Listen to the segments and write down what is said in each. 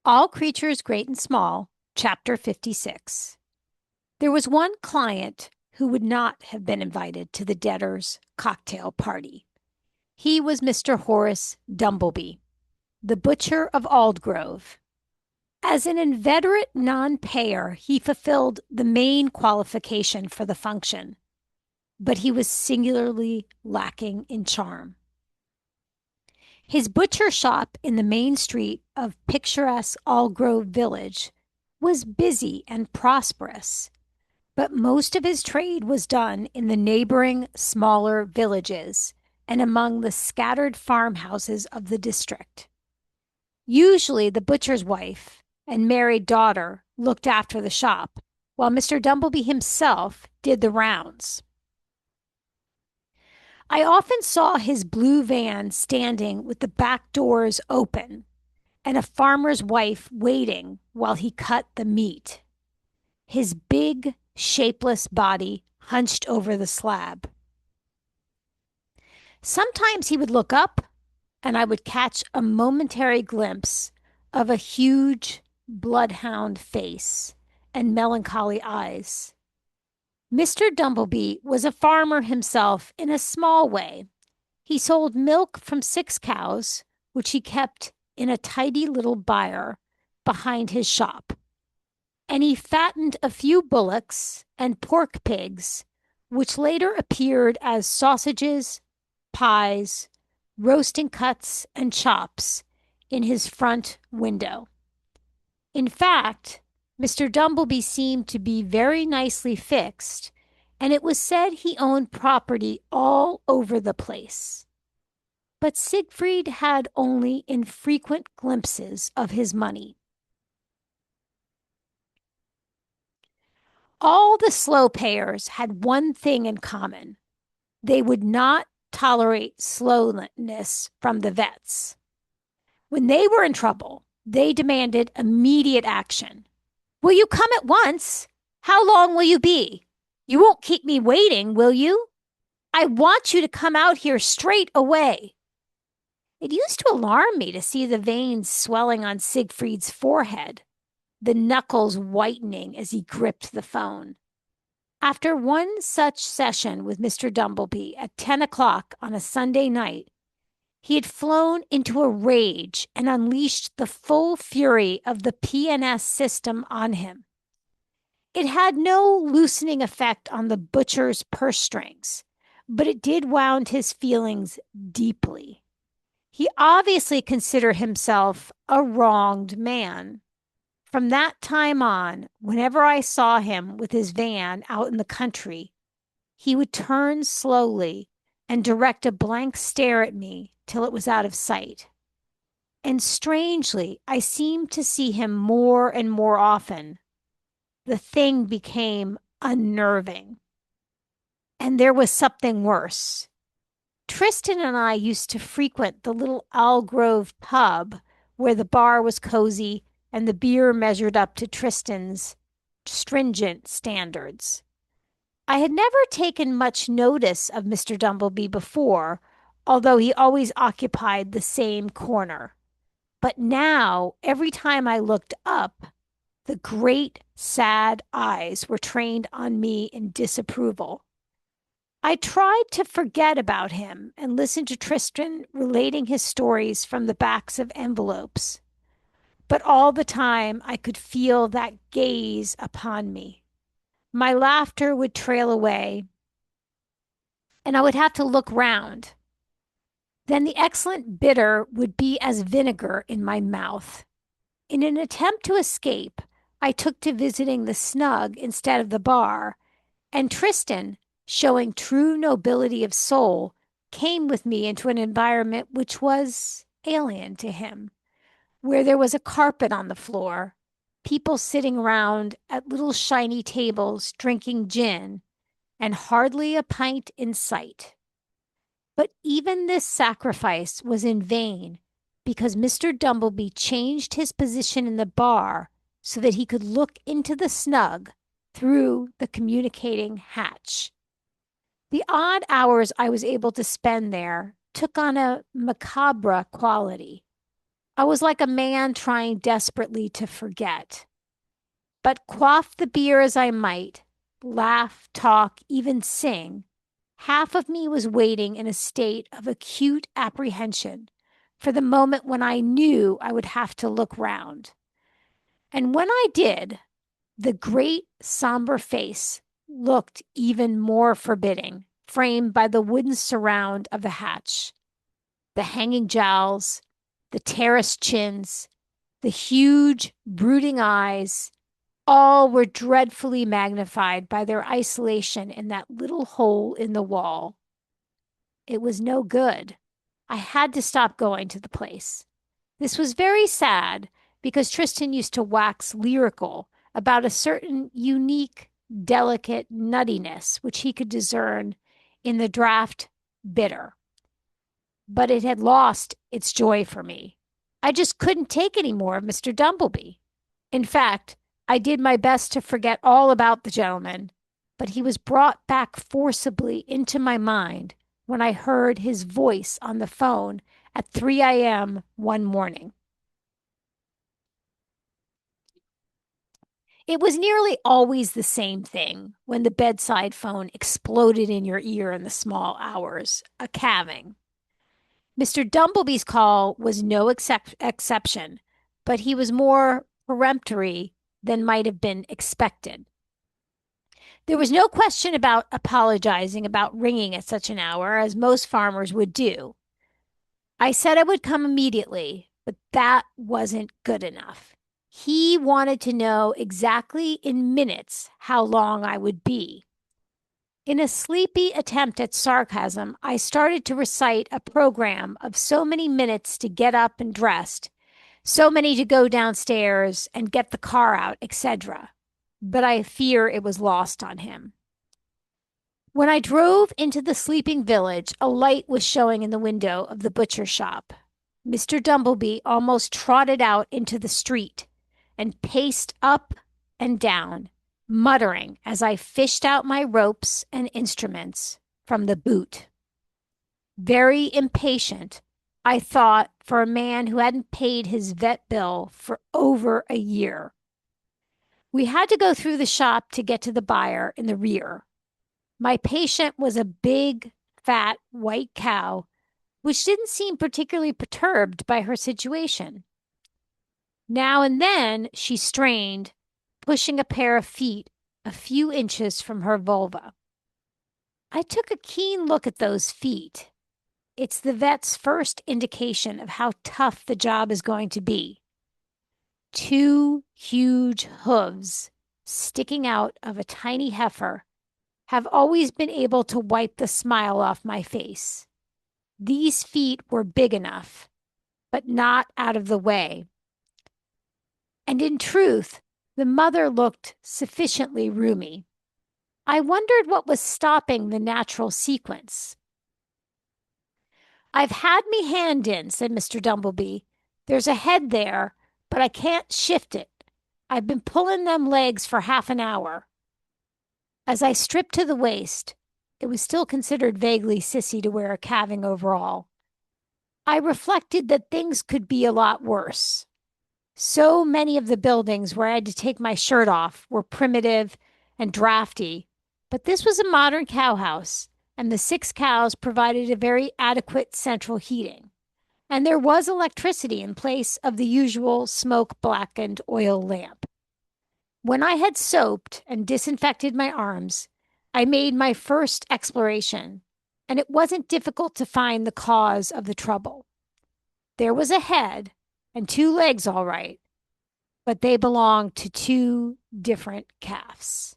All Creatures Great and Small, Chapter 56. There was one client who would not have been invited to the debtor's cocktail party. He was Mr. Horace Dumbleby, the butcher of Aldgrove. As an inveterate non-payer, he fulfilled the main qualification for the function, but he was singularly lacking in charm. His butcher shop in the main street of picturesque Aldgrove village was busy and prosperous, but most of his trade was done in the neighboring smaller villages and among the scattered farmhouses of the district. Usually the butcher's wife and married daughter looked after the shop, while Mr. Dumbleby himself did the rounds. I often saw his blue van standing with the back doors open and a farmer's wife waiting while he cut the meat, his big, shapeless body hunched over the slab. Sometimes he would look up, and I would catch a momentary glimpse of a huge bloodhound face and melancholy eyes. Mr. Dumbleby was a farmer himself in a small way. He sold milk from 6 cows, which he kept in a tidy little byre behind his shop, and he fattened a few bullocks and pork pigs, which later appeared as sausages, pies, roasting cuts, and chops in his front window. In fact, Mr. Dumbleby seemed to be very nicely fixed, and it was said he owned property all over the place. But Siegfried had only infrequent glimpses of his money. All the slow payers had one thing in common. They would not tolerate slowness from the vets. When they were in trouble, they demanded immediate action. Will you come at once? How long will you be? You won't keep me waiting, will you? I want you to come out here straight away. It used to alarm me to see the veins swelling on Siegfried's forehead, the knuckles whitening as he gripped the phone. After one such session with Mr. Dumbleby at 10 o'clock on a Sunday night, he had flown into a rage and unleashed the full fury of the P&S system on him. It had no loosening effect on the butcher's purse strings, but it did wound his feelings deeply. He obviously considered himself a wronged man. From that time on, whenever I saw him with his van out in the country, he would turn slowly and direct a blank stare at me till it was out of sight. And strangely, I seemed to see him more and more often. The thing became unnerving. And there was something worse. Tristan and I used to frequent the little Aldgrove pub where the bar was cozy and the beer measured up to Tristan's stringent standards. I had never taken much notice of Mr. Dumbleby before, although he always occupied the same corner. But now, every time I looked up, the great, sad eyes were trained on me in disapproval. I tried to forget about him and listen to Tristan relating his stories from the backs of envelopes. But all the time I could feel that gaze upon me. My laughter would trail away, and I would have to look round. Then the excellent bitter would be as vinegar in my mouth. In an attempt to escape, I took to visiting the snug instead of the bar, and Tristan, showing true nobility of soul, came with me into an environment which was alien to him, where there was a carpet on the floor, people sitting round at little shiny tables drinking gin, and hardly a pint in sight. But even this sacrifice was in vain, because Mr. Dumbleby changed his position in the bar so that he could look into the snug through the communicating hatch. The odd hours I was able to spend there took on a macabre quality. I was like a man trying desperately to forget. But quaff the beer as I might, laugh, talk, even sing, half of me was waiting in a state of acute apprehension for the moment when I knew I would have to look round. And when I did, the great somber face looked even more forbidding, framed by the wooden surround of the hatch, the hanging jowls, the terraced chins, the huge, brooding eyes. All were dreadfully magnified by their isolation in that little hole in the wall. It was no good. I had to stop going to the place. This was very sad because Tristan used to wax lyrical about a certain unique, delicate nuttiness which he could discern in the draft bitter. But it had lost its joy for me. I just couldn't take any more of Mr. Dumbleby. In fact, I did my best to forget all about the gentleman, but he was brought back forcibly into my mind when I heard his voice on the phone at 3 a.m. one morning. It was nearly always the same thing when the bedside phone exploded in your ear in the small hours, a calving. Mr. Dumbleby's call was no exception, but he was more peremptory than might have been expected. There was no question about apologizing about ringing at such an hour, as most farmers would do. I said I would come immediately, but that wasn't good enough. He wanted to know exactly in minutes how long I would be. In a sleepy attempt at sarcasm, I started to recite a program of so many minutes to get up and dressed, so many to go downstairs and get the car out, etc. But I fear it was lost on him. When I drove into the sleeping village, a light was showing in the window of the butcher shop. Mr. Dumbleby almost trotted out into the street and paced up and down, muttering as I fished out my ropes and instruments from the boot. Very impatient, I thought, for a man who hadn't paid his vet bill for over a year. We had to go through the shop to get to the buyer in the rear. My patient was a big, fat, white cow, which didn't seem particularly perturbed by her situation. Now and then she strained, pushing a pair of feet a few inches from her vulva. I took a keen look at those feet. It's the vet's first indication of how tough the job is going to be. 2 huge hooves sticking out of a tiny heifer have always been able to wipe the smile off my face. These feet were big enough, but not out of the way. And in truth, the mother looked sufficiently roomy. I wondered what was stopping the natural sequence. I've had me hand in, said Mr. Dumbleby. There's a head there, but I can't shift it. I've been pulling them legs for half an hour. As I stripped to the waist, it was still considered vaguely sissy to wear a calving overall. I reflected that things could be a lot worse. So many of the buildings where I had to take my shirt off were primitive and drafty, but this was a modern cowhouse, and the 6 cows provided a very adequate central heating. And there was electricity in place of the usual smoke-blackened oil lamp. When I had soaped and disinfected my arms, I made my first exploration, and it wasn't difficult to find the cause of the trouble. There was a head and 2 legs, all right, but they belonged to 2 different calves.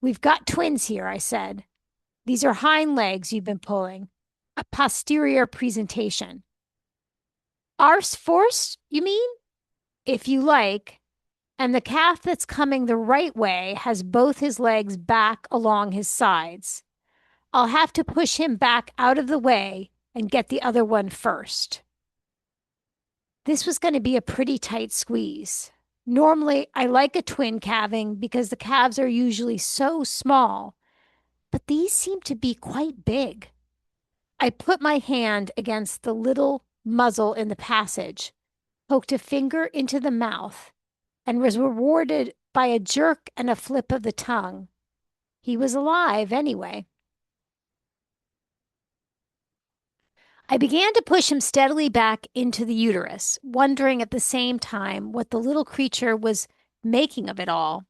We've got twins here, I said. These are hind legs you've been pulling, a posterior presentation. Arse force, you mean? If you like. And the calf that's coming the right way has both his legs back along his sides. I'll have to push him back out of the way and get the other one first. This was going to be a pretty tight squeeze. Normally, I like a twin calving because the calves are usually so small, but these seem to be quite big. I put my hand against the little muzzle in the passage, poked a finger into the mouth, and was rewarded by a jerk and a flip of the tongue. He was alive anyway. I began to push him steadily back into the uterus, wondering at the same time what the little creature was making of it all.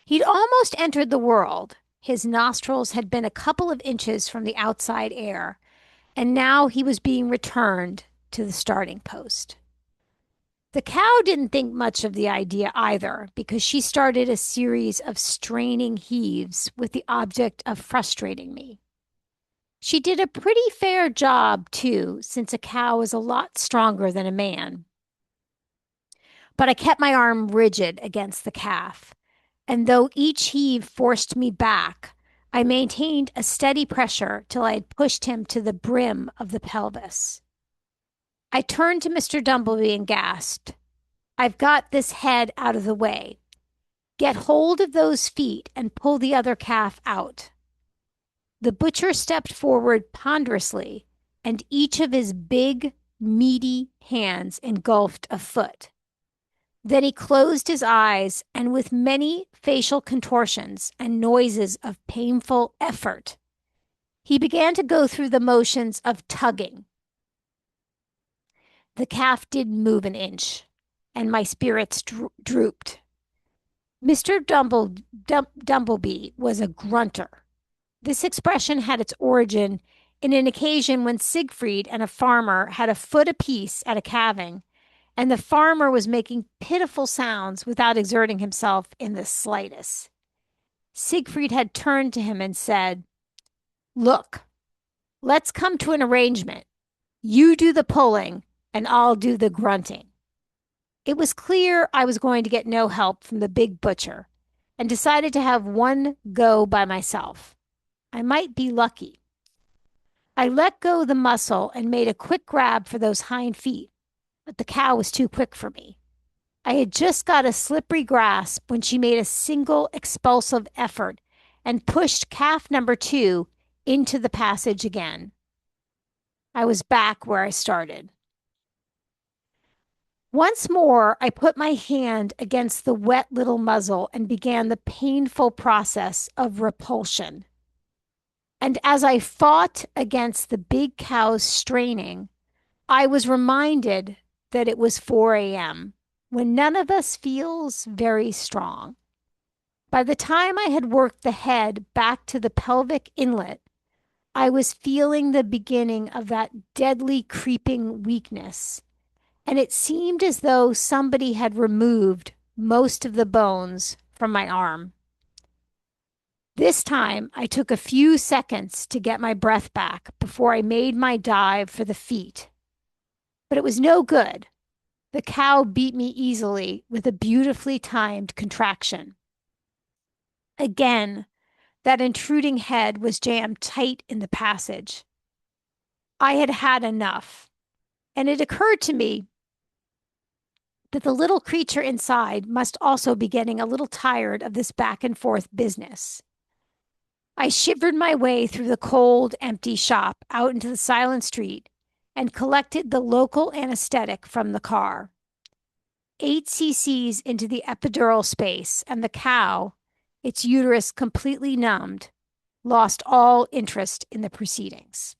He'd almost entered the world. His nostrils had been a couple of inches from the outside air, and now he was being returned to the starting post. The cow didn't think much of the idea either, because she started a series of straining heaves with the object of frustrating me. She did a pretty fair job, too, since a cow is a lot stronger than a man. But I kept my arm rigid against the calf, and though each heave forced me back, I maintained a steady pressure till I had pushed him to the brim of the pelvis. I turned to Mr. Dumblebee and gasped, "I've got this head out of the way. Get hold of those feet and pull the other calf out." The butcher stepped forward ponderously, and each of his big, meaty hands engulfed a foot. Then he closed his eyes, and with many facial contortions and noises of painful effort, he began to go through the motions of tugging. The calf didn't move an inch, and my spirits drooped. Mr. Dumblebee was a grunter. This expression had its origin in an occasion when Siegfried and a farmer had a foot apiece at a calving, and the farmer was making pitiful sounds without exerting himself in the slightest. Siegfried had turned to him and said, "Look, let's come to an arrangement. You do the pulling, and I'll do the grunting." It was clear I was going to get no help from the big butcher, and decided to have one go by myself. I might be lucky. I let go the muscle and made a quick grab for those hind feet, but the cow was too quick for me. I had just got a slippery grasp when she made a single expulsive effort and pushed calf number 2 into the passage again. I was back where I started. Once more, I put my hand against the wet little muzzle and began the painful process of repulsion. And as I fought against the big cow's straining, I was reminded that it was 4 a.m., when none of us feels very strong. By the time I had worked the head back to the pelvic inlet, I was feeling the beginning of that deadly creeping weakness, and it seemed as though somebody had removed most of the bones from my arm. This time, I took a few seconds to get my breath back before I made my dive for the feet. But it was no good. The cow beat me easily with a beautifully timed contraction. Again, that intruding head was jammed tight in the passage. I had had enough, and it occurred to me that the little creature inside must also be getting a little tired of this back and forth business. I shivered my way through the cold, empty shop out into the silent street and collected the local anesthetic from the car. 8 cc's into the epidural space, and the cow, its uterus completely numbed, lost all interest in the proceedings.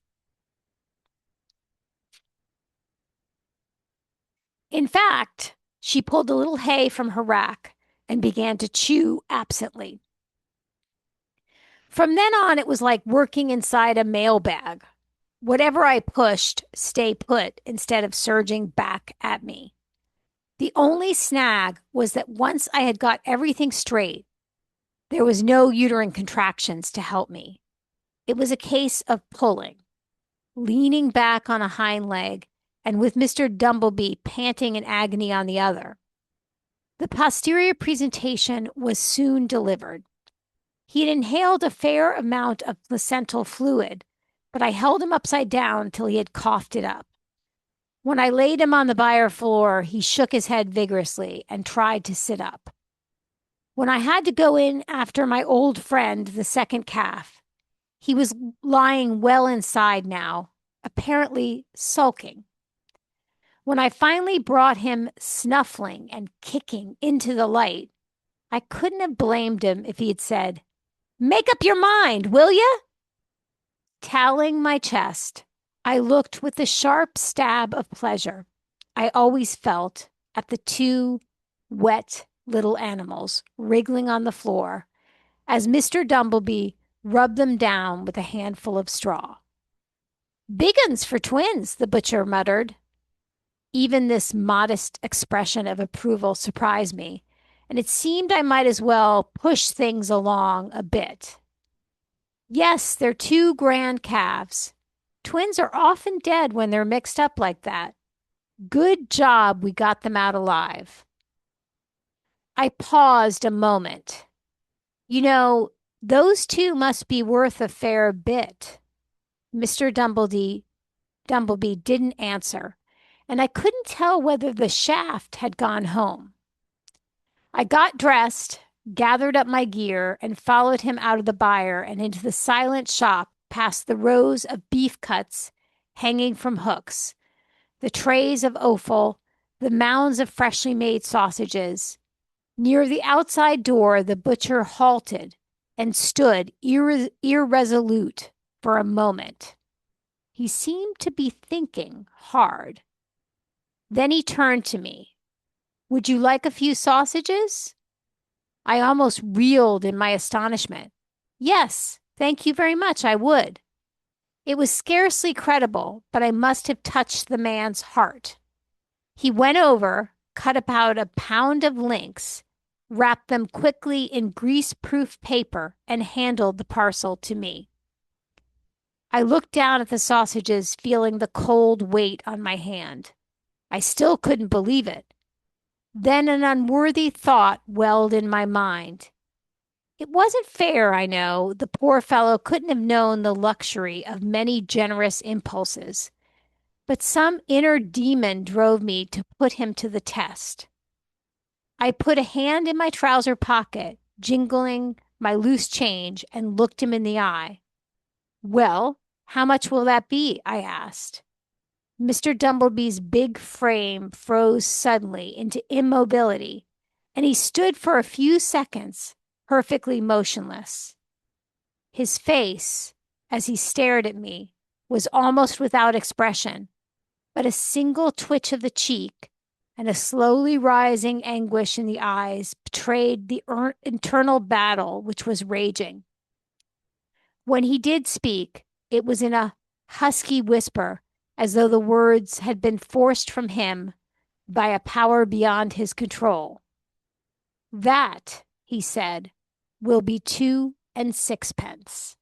In fact, she pulled a little hay from her rack and began to chew absently. From then on, it was like working inside a mailbag. Whatever I pushed, stay put instead of surging back at me. The only snag was that once I had got everything straight, there was no uterine contractions to help me. It was a case of pulling, leaning back on a hind leg, and with Mr. Dumblebee panting in agony on the other. The posterior presentation was soon delivered. He had inhaled a fair amount of placental fluid, but I held him upside down till he had coughed it up. When I laid him on the byre floor, he shook his head vigorously and tried to sit up. When I had to go in after my old friend, the second calf, he was lying well inside now, apparently sulking. When I finally brought him snuffling and kicking into the light, I couldn't have blamed him if he had said, "Make up your mind, will you?" Tallying my chest, I looked with the sharp stab of pleasure I always felt at the two wet little animals wriggling on the floor as Mr. Dumblebee rubbed them down with a handful of straw. "Big uns for twins," the butcher muttered. Even this modest expression of approval surprised me, and it seemed I might as well push things along a bit. "Yes, they're two grand calves. Twins are often dead when they're mixed up like that. Good job we got them out alive." I paused a moment. "You know, those two must be worth a fair bit." Mr. Dumblebee didn't answer, and I couldn't tell whether the shaft had gone home. I got dressed, gathered up my gear, and followed him out of the byre and into the silent shop past the rows of beef cuts hanging from hooks, the trays of offal, the mounds of freshly made sausages. Near the outside door, the butcher halted and stood irresolute for a moment. He seemed to be thinking hard. Then he turned to me. "Would you like a few sausages?" I almost reeled in my astonishment. "Yes, thank you very much, I would." It was scarcely credible, but I must have touched the man's heart. He went over, cut about a pound of links, wrapped them quickly in grease-proof paper, and handed the parcel to me. I looked down at the sausages, feeling the cold weight on my hand. I still couldn't believe it. Then an unworthy thought welled in my mind. It wasn't fair, I know. The poor fellow couldn't have known the luxury of many generous impulses, but some inner demon drove me to put him to the test. I put a hand in my trouser pocket, jingling my loose change, and looked him in the eye. "Well, how much will that be?" I asked. Mr. Dumblebee's big frame froze suddenly into immobility, and he stood for a few seconds perfectly motionless. His face, as he stared at me, was almost without expression, but a single twitch of the cheek and a slowly rising anguish in the eyes betrayed the internal battle which was raging. When he did speak, it was in a husky whisper, as though the words had been forced from him by a power beyond his control. "That," he said, "will be 2 and 6 pence."